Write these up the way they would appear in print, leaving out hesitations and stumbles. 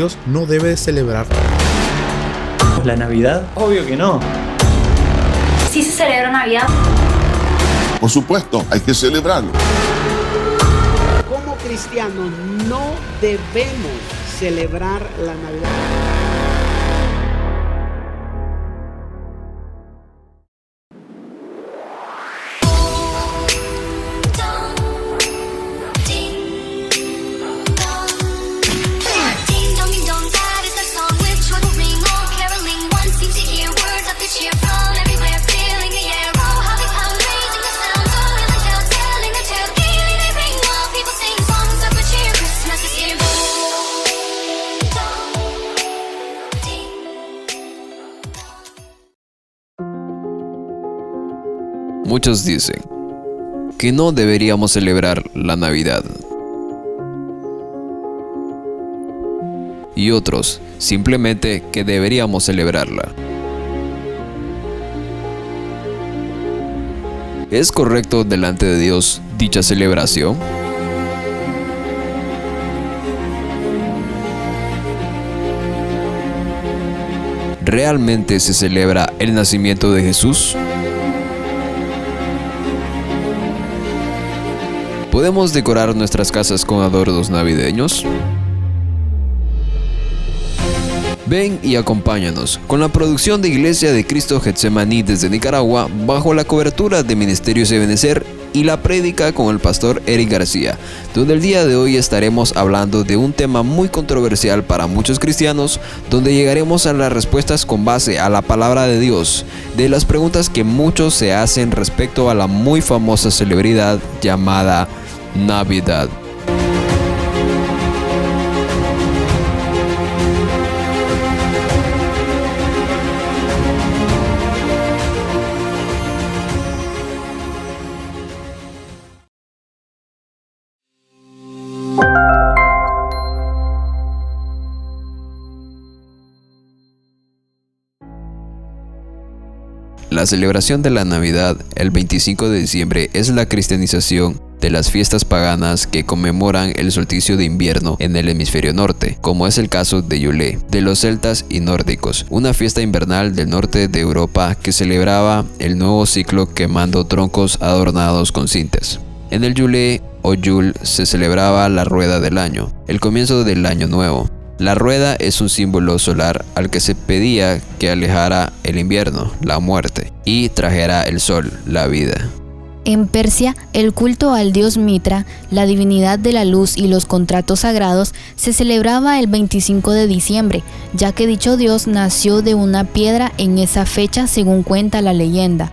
Dios no debe de celebrar. ¿La Navidad? Obvio que no. ¿Sí se celebra Navidad? Por supuesto, hay que celebrarlo. Como cristianos no debemos celebrar la Navidad. Muchos dicen que no deberíamos celebrar la Navidad. Y otros, simplemente que deberíamos celebrarla. ¿Es correcto delante de Dios dicha celebración? ¿Realmente se celebra el nacimiento de Jesús? ¿Podemos decorar nuestras casas con adornos navideños? Ven y acompáñanos con la producción de Iglesia de Cristo Getsemaní desde Nicaragua bajo la cobertura de Ministerios Ebenecer y la prédica con el pastor Eric García, donde el día de hoy estaremos hablando de un tema muy controversial para muchos cristianos, donde llegaremos a las respuestas con base a la palabra de Dios, de las preguntas que muchos se hacen respecto a la muy famosa celebridad llamada Navidad. La celebración de la Navidad el 25 de diciembre es la cristianización de las fiestas paganas que conmemoran el solsticio de invierno en el hemisferio norte, como es el caso de Yule, de los celtas y nórdicos, una fiesta invernal del norte de Europa que celebraba el nuevo ciclo quemando troncos adornados con cintas. En el Yule o Yule se celebraba la rueda del año, el comienzo del año nuevo. La rueda es un símbolo solar al que se pedía que alejara el invierno, la muerte, y trajera el sol, la vida. En Persia, el culto al dios Mitra, la divinidad de la luz y los contratos sagrados, se celebraba el 25 de diciembre, ya que dicho dios nació de una piedra en esa fecha según cuenta la leyenda.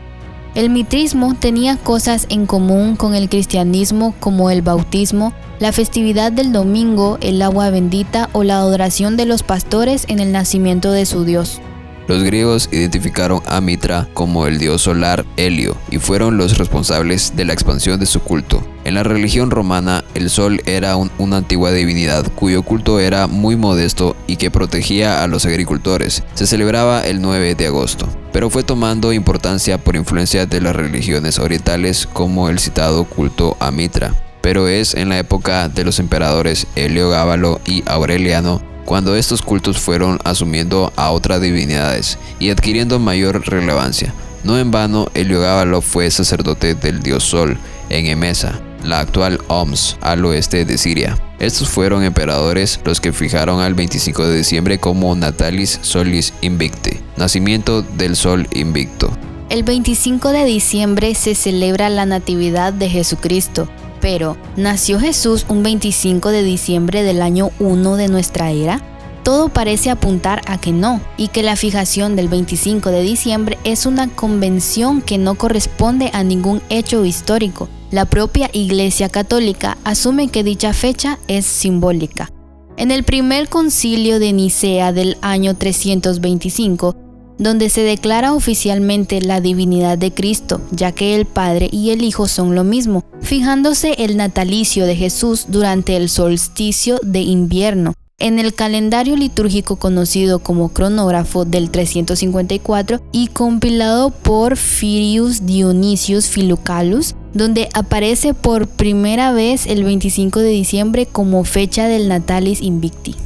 El mitrismo tenía cosas en común con el cristianismo como el bautismo, la festividad del domingo, el agua bendita o la adoración de los pastores en el nacimiento de su dios. Los griegos identificaron a Mitra como el dios solar Helio y fueron los responsables de la expansión de su culto. En la religión romana, el sol era una antigua divinidad cuyo culto era muy modesto y que protegía a los agricultores. Se celebraba el 9 de agosto, pero fue tomando importancia por influencia de las religiones orientales como el citado culto a Mitra. Pero es en la época de los emperadores Heliogábalo y Aureliano cuando estos cultos fueron asumiendo a otras divinidades y adquiriendo mayor relevancia. No en vano, Heliogábalo fue sacerdote del dios Sol en Emesa, la actual Homs, al oeste de Siria. Estos fueron emperadores los que fijaron al 25 de diciembre como Natalis Solis Invicti, nacimiento del sol invicto. El 25 de diciembre se celebra la Natividad de Jesucristo. Pero, ¿nació Jesús un 25 de diciembre del año 1 de nuestra era? Todo parece apuntar a que no, y que la fijación del 25 de diciembre es una convención que no corresponde a ningún hecho histórico. La propia Iglesia Católica asume que dicha fecha es simbólica. En el primer concilio de Nicea del año 325, donde se declara oficialmente la divinidad de Cristo, ya que el Padre y el Hijo son lo mismo, fijándose el natalicio de Jesús durante el solsticio de invierno. En el calendario litúrgico conocido como cronógrafo del 354 y compilado por Firius Dionysius Filucalus, donde aparece por primera vez el 25 de diciembre como fecha del Natalis Invicti.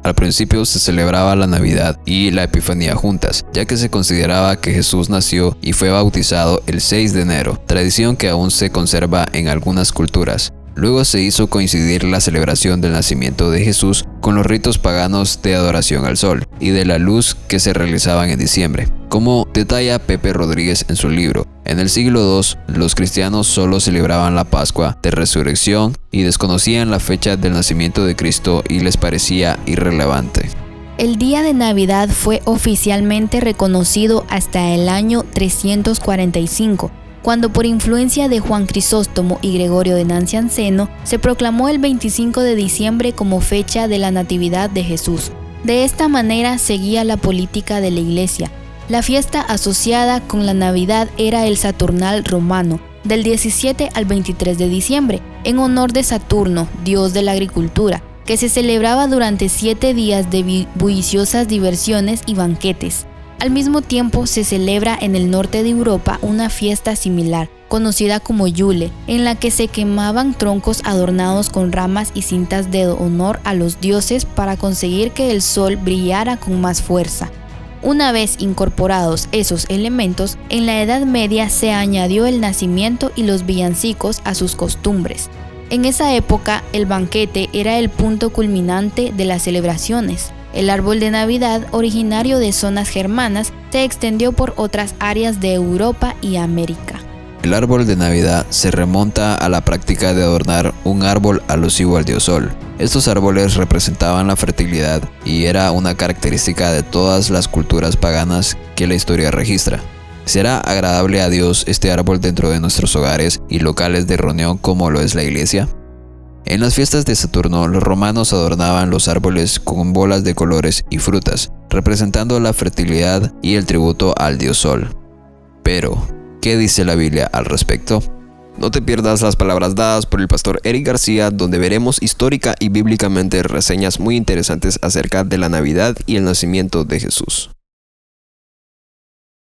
Al principio se celebraba la Navidad y la Epifanía juntas, ya que se consideraba que Jesús nació y fue bautizado el 6 de enero, tradición que aún se conserva en algunas culturas. Luego se hizo coincidir la celebración del nacimiento de Jesús con los ritos paganos de adoración al sol y de la luz que se realizaban en diciembre. Como detalla Pepe Rodríguez en su libro, en el siglo II los cristianos solo celebraban la Pascua de Resurrección y desconocían la fecha del nacimiento de Cristo y les parecía irrelevante. El día de Navidad fue oficialmente reconocido hasta el año 345, cuando por influencia de Juan Crisóstomo y Gregorio de Nacianceno se proclamó el 25 de diciembre como fecha de la Natividad de Jesús. De esta manera seguía la política de la Iglesia. La fiesta asociada con la Navidad era el Saturnal romano, del 17 al 23 de diciembre, en honor de Saturno, dios de la agricultura, que se celebraba durante 7 días de bulliciosas diversiones y banquetes. Al mismo tiempo se celebra en el norte de Europa una fiesta similar, conocida como Yule, en la que se quemaban troncos adornados con ramas y cintas de honor a los dioses para conseguir que el sol brillara con más fuerza. Una vez incorporados esos elementos, en la Edad Media se añadió el nacimiento y los villancicos a sus costumbres. En esa época, el banquete era el punto culminante de las celebraciones. El árbol de Navidad, originario de zonas germanas, se extendió por otras áreas de Europa y América. El árbol de Navidad se remonta a la práctica de adornar un árbol alusivo al dios Sol. Estos árboles representaban la fertilidad y era una característica de todas las culturas paganas que la historia registra. ¿Será agradable a Dios este árbol dentro de nuestros hogares y locales de reunión como lo es la iglesia? En las fiestas de Saturno, los romanos adornaban los árboles con bolas de colores y frutas, representando la fertilidad y el tributo al dios Sol. Pero, ¿qué dice la Biblia al respecto? No te pierdas las palabras dadas por el pastor Eric García, donde veremos histórica y bíblicamente reseñas muy interesantes acerca de la Navidad y el nacimiento de Jesús.